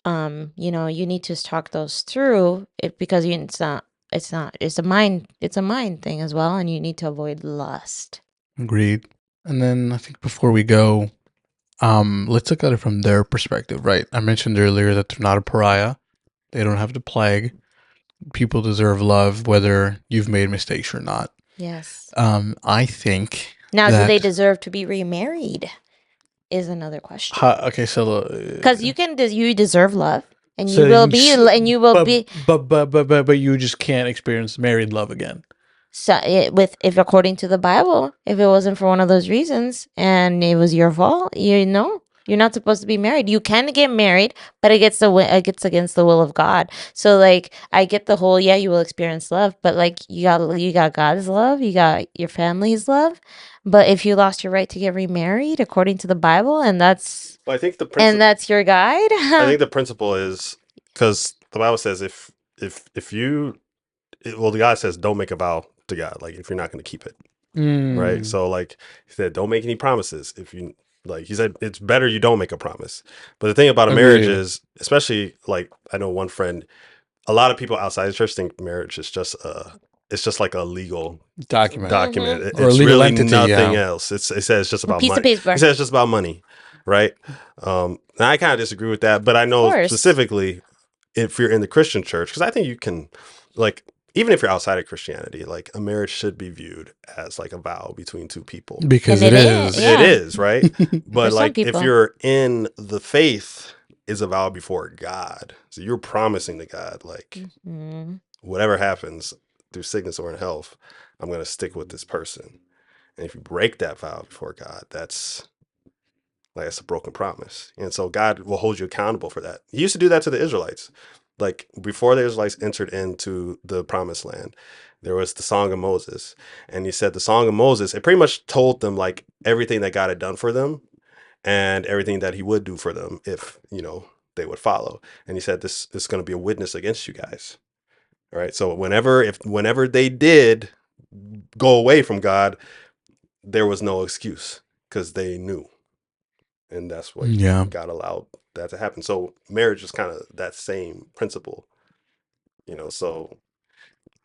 you need to talk those through it because it's a mind thing as well, and you need to avoid lust. Agreed. And then I think before we go, let's look at it from their perspective, right? I mentioned earlier that they're not a pariah. They don't have the plague. People deserve love, whether you've made mistakes or not. Yes. I think Now, do that they deserve to be remarried? Is another question. okay, so Because you deserve love, and so you will be, and you will be. but you just can't experience married love again. So if according to the Bible, if it wasn't for one of those reasons and it was your fault, you're not supposed to be married. You can get married, but it gets against the will of God. So like I get the whole you will experience love, but like you got God's love, you got your family's love. But if you lost your right to get remarried according to the Bible, and that's But I think the principle. that's your guide. I think the principle is because the Bible says if you well, the God says don't make a vow to God, like if you're not going to keep it, right? So like he said, don't make any promises. If you like, he said it's better you don't make a promise. But the thing about a marriage Agreed. is, especially like I know one friend, a lot of people outside the church think marriage is just it's just like a legal Document. document. Mhm. It- Or a It's legal really entity, nothing yeah. else. It says it's just A about piece of money. paper. It says it's just about money, right? And I kind of disagree with that, but I know course. specifically if you're in the Christian church, because I think you can, like, even if you're outside of Christianity, like a marriage should be viewed as like a vow between two people. Because And it it is. is, yeah. It is, right? But some like if people. you're in the faith, is a vow before God. So you're promising to God, like, Mhm. whatever happens through sickness or in health, I'm going to stick with this person. And if you break that vow before God, that's a broken promise. And so God will hold you accountable for that. He used to do that to the Israelites. Like before the Israelites entered into the promised land, there was the Song of Moses. And he said the Song of Moses, it pretty much told them like everything that God had done for them and everything that he would do for them if, they would follow. And he said, this is going to be a witness against you guys. All right. So whenever they did go away from God, there was no excuse because they knew. And that's what Yeah. God allowed that to happen. So marriage is kind of that same principle, so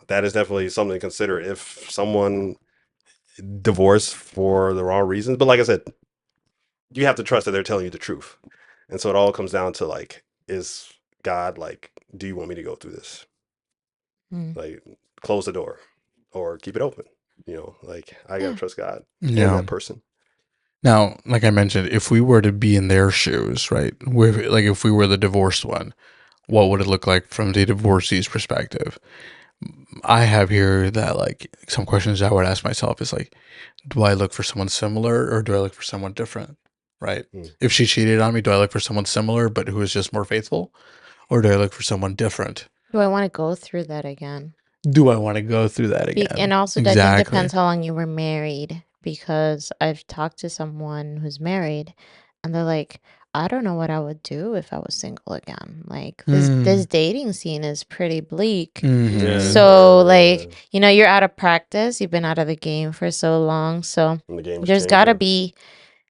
that is definitely something to consider if someone divorced for the wrong reasons. But like I said, you have to trust that they're telling you the truth. And so it all comes down to like, is God like, do you want me to go through this? Mm. Like close the door or keep it open. Like I gotta Yeah. trust God and Yeah. that person. Now, like I mentioned, if we were to be in their shoes, right? Like if we were the divorced one, what would it look like from the divorcee's perspective? I have here that like some questions I would ask myself is like, do I look for someone similar or do I look for someone different? Right? If she cheated on me, do I look for someone similar but who is just more faithful? Or do I look for someone different? Do I want to go through that again? Do I want to go through that again? And also, I think depends how long you were married. Because I've talked to someone who's married, and they're like, I don't know what I would do if I was single again. Like this dating scene is pretty bleak. Mhm. So like, you're out of practice. You've been out of the game for so long. So And the game is there's got to changing. be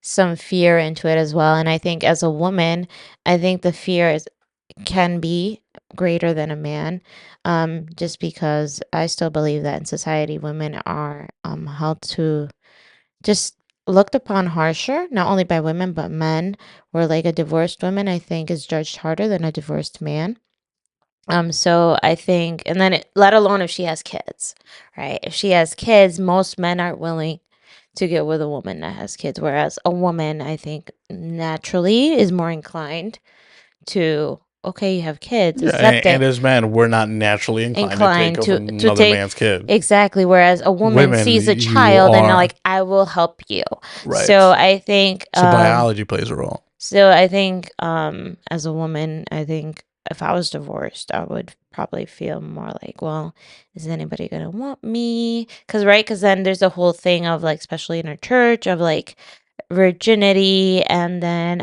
some fear into it as well. And I think as a woman, I think the fear can be greater than a man, just because I still believe that in society women are held to just looked upon harsher, not only by women but men, where like a divorced woman I think is judged harder than a divorced man. So I think, and then let alone if she has kids, right? If she has kids, most men aren't willing to get with a woman that has kids, whereas a woman, I think, naturally is more inclined to, okay, you have kids, Yeah, accept and it. as men, we're not naturally inclined to take over another take man's kid. exactly. Whereas a woman Women, sees a you child and they're are- like, I will help you. Right. So I think So biology plays a role. so I think as a woman, I think if I was divorced, I would probably feel more like, well, is anybody gonna want me? Because then there's a whole thing of like, especially in our church, of like virginity, and then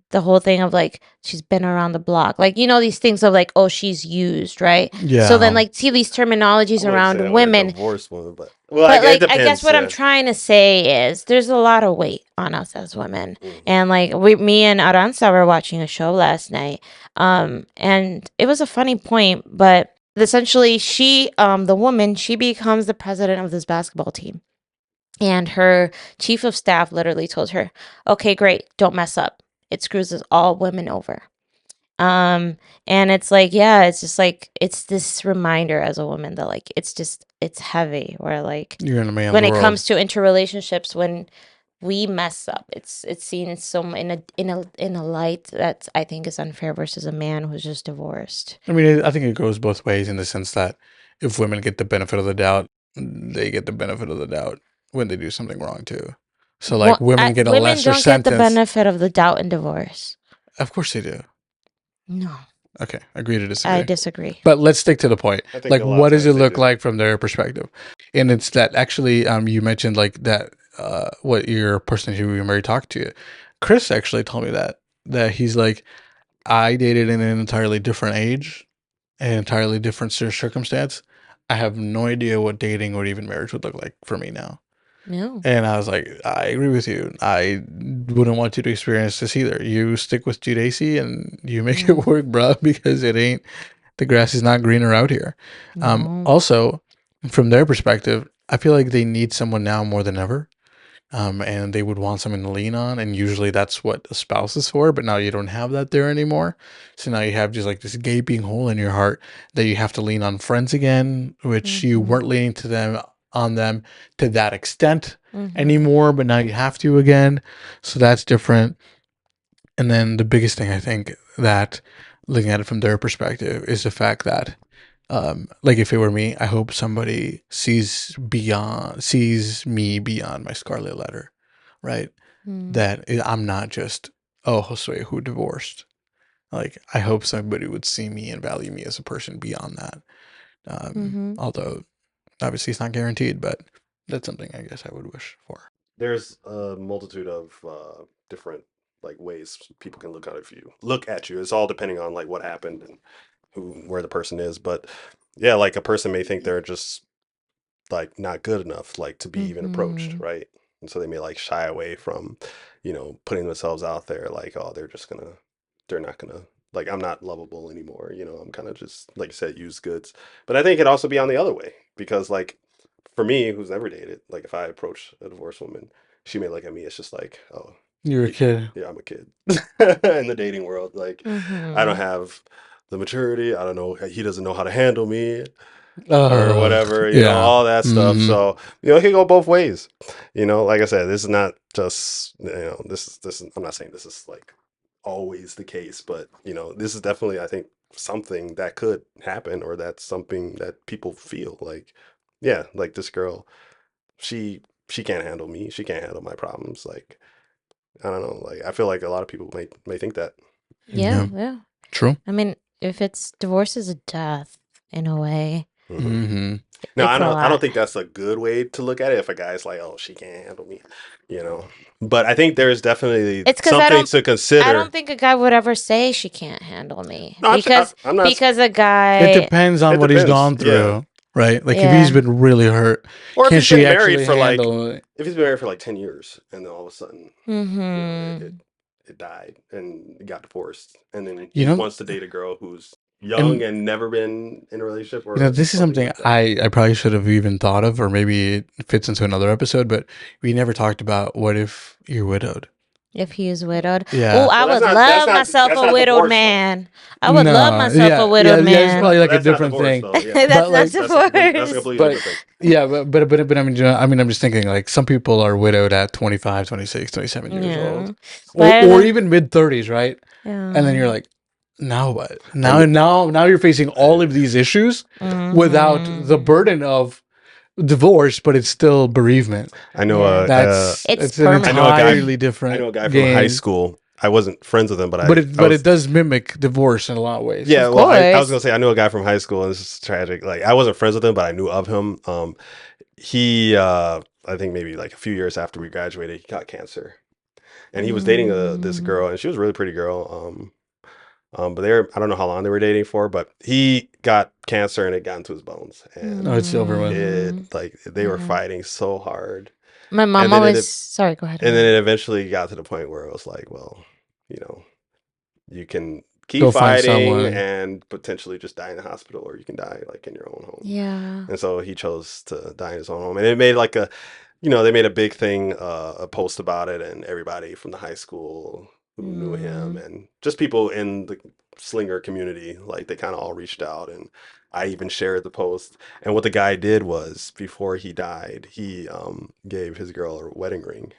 the whole thing of like she's been around the block, like these things of like, oh, she's used, right? Yeah. So then like see these terminologies I wouldn't say around that with a women. divorced woman, but well, But it like depends. I guess what I'm yeah. trying to say is there's a lot of weight on us as women. Mhm. And like me and Aranza were watching a show last night. And it was a funny point, but essentially she the woman, she becomes the president of this basketball team. And her chief of staff literally told her, "Okay, great, don't mess up. It screws us all women over." And it's like, yeah, it's just like it's this reminder as a woman that like it's heavy, where like You're in a man's when it world. comes to interrelationships, when we mess up, it's seen in a light that I think is unfair versus a man who's just divorced. I mean, I think it goes both ways in the sense that if women get the benefit of the doubt, they get the benefit of the doubt when they do something wrong too. So like women get a women lesser don't sentence. get the benefit of the doubt in divorce. Of course they do. No, Okay, agree to disagree. I disagree. But let's stick to the point. I think Like, a lot of what does it times they look do. like from their perspective? And it's that actually, you mentioned like that, what your person who you married talked to you. Chris actually told me that he's like, I dated in an entirely different age, an entirely different circumstance. I have no idea what dating or even marriage would look like for me now. No. And I was like, I agree with you. I wouldn't want you to experience this either. You stick with Judacy and you make it work, bro, because it ain't, the grass is not greener out here. No. Also, from their perspective, I feel like they need someone now more than ever. And they would want someone to lean on. And usually that's what a spouse is for. But now you don't have that there anymore. So now you have just like this gaping hole in your heart that you have to lean on friends again, which you weren't leaning on them to that extent anymore. But now you have to again. So that's different. And then the biggest thing I think that looking at it from their perspective is the fact that like if it were me, I hope somebody sees me beyond my scarlet letter, right? That I'm not just, oh, Josue who divorced. Like I hope somebody would see me and value me as a person beyond that. Although obviously it's not guaranteed, but that's something I guess I would wish for. There's a multitude of different like ways people can look at you. It's all depending on like what happened and where the person is. But yeah, like a person may think they're just like not good enough like to be even approached, right? And so they may like shy away from, putting themselves out there like, oh, they're not gonna, like, I'm not lovable anymore, I'm kind of just, like you said, used goods. But I think it'd also be on the other way because like for me, who's never dated, like if I approach a divorced woman, she may look at me as just like, oh, You're a kid. yeah, I'm a kid in the dating world. Like I don't have the maturity. I don't know. He doesn't know how to handle me or whatever, all that stuff. So, it can go both ways. Like I said, this is not just, this is, I'm not saying this is like always the case, but, this is definitely, I think, something that could happen or that's something that people feel like, yeah, like this girl, she can't handle me. She can't handle my problems. Like, I don't know. Like, I feel like a lot of people may think that. Yeah. True. I mean, if it's divorce is a death in a way. No, I don't think that's a good way to look at it. If a guy's like, "Oh, she can't handle me," But I think there's definitely something to consider. I don't think a guy would ever say she can't handle me No, because I'm not, because a guy. It depends on what he's gone through, right? Like if he's been really hurt, or can if he's she been married actually for like handle it? if he's been married for like 10 years and then all of a sudden it died and got divorced and then he wants to date a girl who's young and never been in a relationship or this is something like I probably should have even thought of, or maybe it fits into another episode, but we never talked about what if you're widowed. If he is widowed. Yeah. Oh, I would love myself a widowed man. I would love myself a widowed man. It's probably like a different thing. That's not divorce. That's a completely different thing. Yeah, but I mean, I'm just thinking like some people are widowed at 25, 26, 27 years old. Or even mid 30s, right? Yeah. And then you're like, now what? Now you're facing all of these issues without the burden of divorce, but it's still bereavement. I know it's an entirely different. I know a guy from high school. I wasn't friends with him, but it does mimic divorce in a lot of ways. Yeah, well, I was gonna say I knew a guy from high school, and this is tragic. Like I wasn't friends with him, but I knew of him. He I think maybe like a few years after we graduated, he got cancer. and he was dating this girl, and she was a really pretty girl. But I don't know how long they were dating for, but he got cancer and it got into his bones, and Oh, it's over with. they were fighting so hard. My mom And then always. Sorry, go ahead. And then it eventually got to the point where it was like, well, you can keep Go find fighting someone. and potentially just die in the hospital, or you can die like in your own home. Yeah. And so he chose to die in his own home, and it made like they made a big thing, a post about it, and everybody from the high school who knew him, and just people in the slinger community, like they kind of all reached out, and I even shared the post. And what the guy did was, before he died, he gave his girl a wedding ring.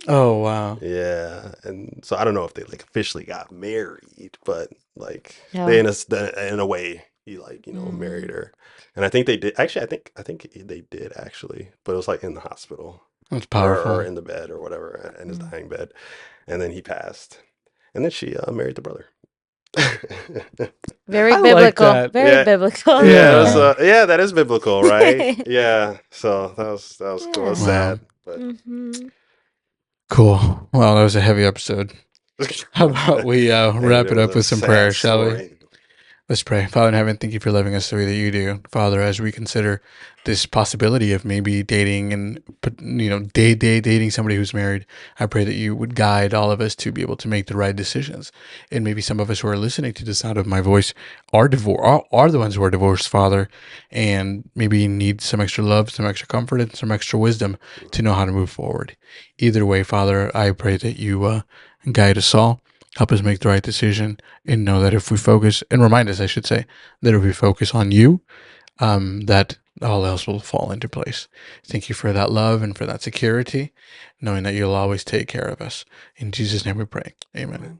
Oh, wow. Yeah, and so I don't know if they like officially got married, but like Yeah. they in a way he married her, and I think they did. Actually, I think they did actually, but it was like in the hospital. That's powerful. Or in the bed or whatever, in his dying bed, and then he passed, and then she married the brother. Very I like biblical. that. Very biblical. Yeah, that is biblical, right? Yeah, so that was cool. It was Wow. sad, but Cool. Well, that was a heavy episode. How about we wrap it up with some prayer, shall we? Let's pray. Father in heaven, thank you for loving us the way that you do. Father, as we consider this possibility of maybe dating and, dating somebody who's married, I pray that you would guide all of us to be able to make the right decisions. And maybe some of us who are listening to the sound of my voice are the ones who are divorced, Father, and maybe need some extra love, some extra comfort, and some extra wisdom to know how to move forward. Either way, Father, I pray that you guide us all. Help us make the right decision, and know that if we focus, and remind us, I should say, that if we focus on you, that all else will fall into place. Thank you for that love and for that security, knowing that you'll always take care of us. In Jesus' name we pray. Amen.